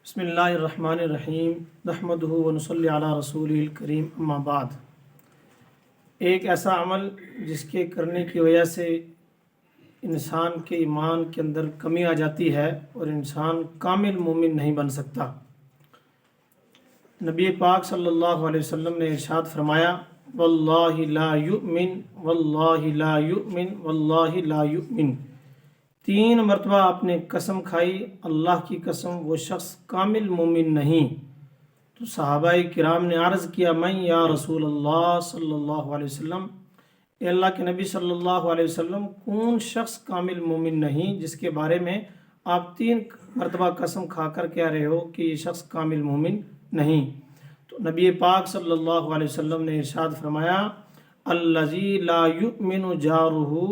بسم اللہ الرحمن الرحیم نحمدہ ونصلی علی رسولہ الکریم اما بعد۔ ایک ایسا عمل جس کے کرنے کی وجہ سے انسان کے ایمان کے اندر کمی آ جاتی ہے اور انسان کامل مومن نہیں بن سکتا۔ نبی پاک صلی اللہ علیہ وسلم نے ارشاد فرمایا، واللہ لا یؤمن واللہ لا یؤمن واللہ لا یؤمن۔ 3 مرتبہ آپ نے قسم کھائی، اللہ کی قسم وہ شخص کامل مومن نہیں۔ تو صحابہ کرام نے عرض کیا، میں یا رسول اللہ صلی اللہ علیہ وسلم، اے اللہ کے نبی صلی اللہ علیہ وسلم، کون شخص کامل مومن نہیں جس کے بارے میں آپ 3 مرتبہ قسم کھا کر کہہ رہے ہو کہ یہ شخص کامل مومن نہیں؟ تو نبی پاک صلی اللہ علیہ وسلم نے ارشاد فرمایا، الذی لا یؤمن جارہ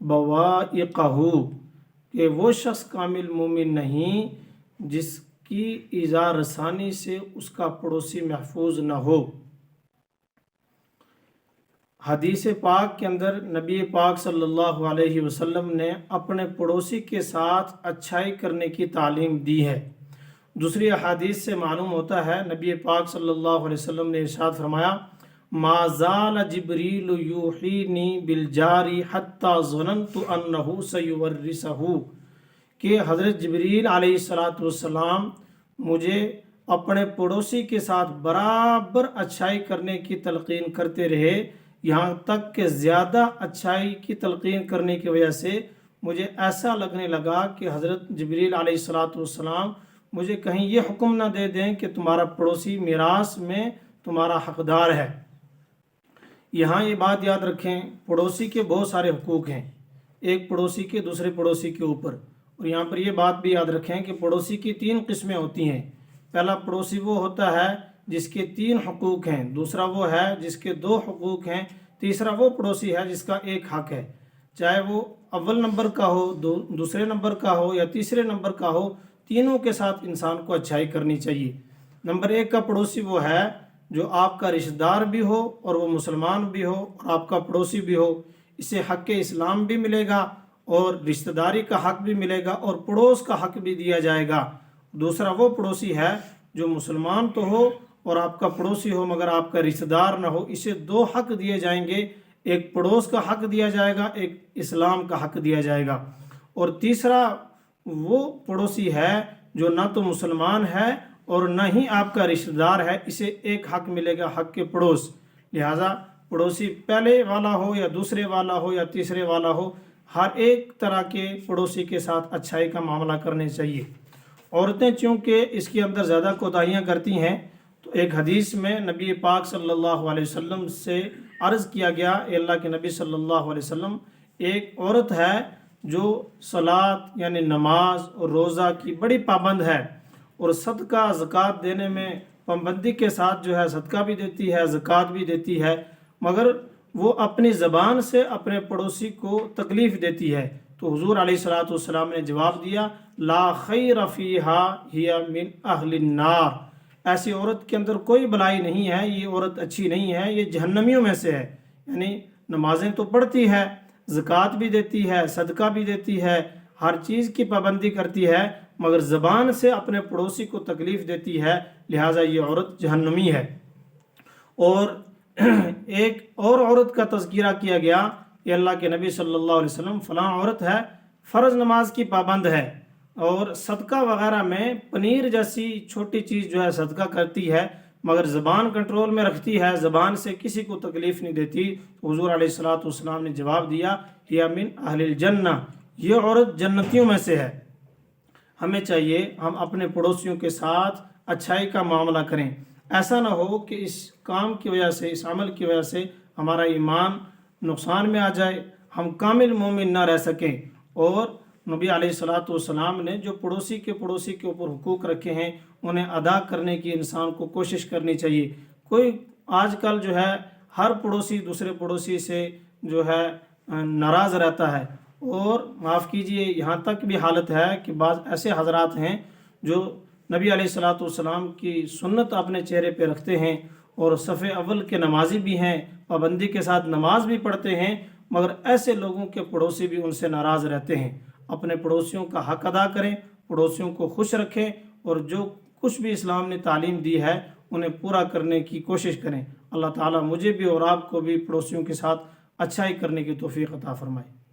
بوائقہ، کہ وہ شخص کامل مومن نہیں جس کی ایذا رسانی سے اس کا پڑوسی محفوظ نہ ہو۔ حدیث پاک کے اندر نبی پاک صلی اللہ علیہ وسلم نے اپنے پڑوسی کے ساتھ اچھائی کرنے کی تعلیم دی ہے۔ دوسری احادیث سے معلوم ہوتا ہے، نبی پاک صلی اللہ علیہ وسلم نے ارشاد فرمایا، ما زال جبریل یوحینی بالجاری حتی ظننت انہ سیورثہ، کہ حضرت جبریل علیہ السلام مجھے اپنے پڑوسی کے ساتھ برابر اچھائی کرنے کی تلقین کرتے رہے، یہاں تک کہ زیادہ اچھائی کی تلقین کرنے کی وجہ سے مجھے ایسا لگنے لگا کہ حضرت جبریل علیہ السلام مجھے کہیں یہ حکم نہ دے دیں کہ تمہارا پڑوسی میراث میں تمہارا حقدار ہے۔ یہاں یہ بات یاد رکھیں، پڑوسی کے بہت سارے حقوق ہیں، ایک پڑوسی کے دوسرے پڑوسی کے اوپر۔ اور یہاں پر یہ بات بھی یاد رکھیں کہ پڑوسی کی 3 قسمیں ہوتی ہیں۔ پہلا پڑوسی وہ ہوتا ہے جس کے 3 حقوق ہیں، دوسرا وہ ہے جس کے 2 حقوق ہیں، تیسرا وہ پڑوسی ہے جس کا 1 حق ہے، چاہے وہ اول نمبر کا ہو، دوسرے نمبر کا ہو یا تیسرے نمبر کا ہو، تینوں کے ساتھ انسان کو اچھائی کرنی چاہیے۔ نمبر 1 کا پڑوسی وہ ہے جو آپ کا رشتہ دار بھی ہو اور وہ مسلمان بھی ہو اور آپ کا پڑوسی بھی ہو، اسے حق اسلام بھی ملے گا اور رشتہ داری کا حق بھی ملے گا اور پڑوس کا حق بھی دیا جائے گا۔ دوسرا وہ پڑوسی ہے جو مسلمان تو ہو اور آپ کا پڑوسی ہو مگر آپ کا رشتہ دار نہ ہو، اسے 2 حق دیے جائیں گے، ایک پڑوس کا حق دیا جائے گا، ایک اسلام کا حق دیا جائے گا۔ اور تیسرا وہ پڑوسی ہے جو نہ تو مسلمان ہے اور نہ ہی آپ کا رشتہ دار ہے، اسے 1 حق ملے گا، حق کے پڑوس۔ لہٰذا پڑوسی پہلے والا ہو یا دوسرے والا ہو یا تیسرے والا ہو، ہر ایک طرح کے پڑوسی کے ساتھ اچھائی کا معاملہ کرنے چاہیے۔ عورتیں چونکہ اس کے اندر زیادہ کوتاہیاں کرتی ہیں، تو ایک حدیث میں نبی پاک صلی اللہ علیہ وسلم سے عرض کیا گیا، اے اللہ کے نبی صلی اللہ علیہ وسلم، ایک عورت ہے جو صلاۃ یعنی نماز اور روزہ کی بڑی پابند ہے اور صدقہ زکوٰۃ دینے میں پابندی کے ساتھ جو ہے صدقہ بھی دیتی ہے، زکوٰۃ بھی دیتی ہے، مگر وہ اپنی زبان سے اپنے پڑوسی کو تکلیف دیتی ہے۔ تو حضور علیہ السلام نے جواب دیا، لا خیر فیہا ہی من اہل النار، ایسی عورت کے اندر کوئی بھلائی نہیں ہے، یہ عورت اچھی نہیں ہے، یہ جہنمیوں میں سے ہے۔ یعنی نمازیں تو پڑھتی ہے، زکوٰۃ بھی دیتی ہے، صدقہ بھی دیتی ہے، ہر چیز کی پابندی کرتی ہے، مگر زبان سے اپنے پڑوسی کو تکلیف دیتی ہے، لہٰذا یہ عورت جہنمی ہے۔ اور ایک اور عورت کا تذکرہ کیا گیا کہ اللہ کے نبی صلی اللہ علیہ وسلم، فلاں عورت ہے، فرض نماز کی پابند ہے اور صدقہ وغیرہ میں پنیر جیسی چھوٹی چیز جو ہے صدقہ کرتی ہے، مگر زبان کنٹرول میں رکھتی ہے، زبان سے کسی کو تکلیف نہیں دیتی۔ حضور علیہ السلام نے جواب دیا، ہی من اہل الجنہ، یہ عورت جنتیوں میں سے ہے۔ ہمیں چاہیے ہم اپنے پڑوسیوں کے ساتھ اچھائی کا معاملہ کریں، ایسا نہ ہو کہ اس کام کی وجہ سے، اس عمل کی وجہ سے ہمارا ایمان نقصان میں آ جائے، ہم کامل مومن نہ رہ سکیں۔ اور نبی علیہ السلام نے جو پڑوسی کے اوپر حقوق رکھے ہیں انہیں ادا کرنے کی انسان کو کوشش کرنی چاہیے۔ کوئی آج کل جو ہے ہر پڑوسی دوسرے پڑوسی سے جو ہے ناراض رہتا ہے، اور معاف کیجئے یہاں تک بھی حالت ہے کہ بعض ایسے حضرات ہیں جو نبی علیہ السلام کی سنت اپنے چہرے پہ رکھتے ہیں اور صف اول کے نمازی بھی ہیں، پابندی کے ساتھ نماز بھی پڑھتے ہیں، مگر ایسے لوگوں کے پڑوسی بھی ان سے ناراض رہتے ہیں۔ اپنے پڑوسیوں کا حق ادا کریں، پڑوسیوں کو خوش رکھیں، اور جو کچھ بھی اسلام نے تعلیم دی ہے انہیں پورا کرنے کی کوشش کریں۔ اللہ تعالیٰ مجھے بھی اور آپ کو بھی پڑوسیوں کے ساتھ اچھائی کرنے کی توفیق عطا فرمائے۔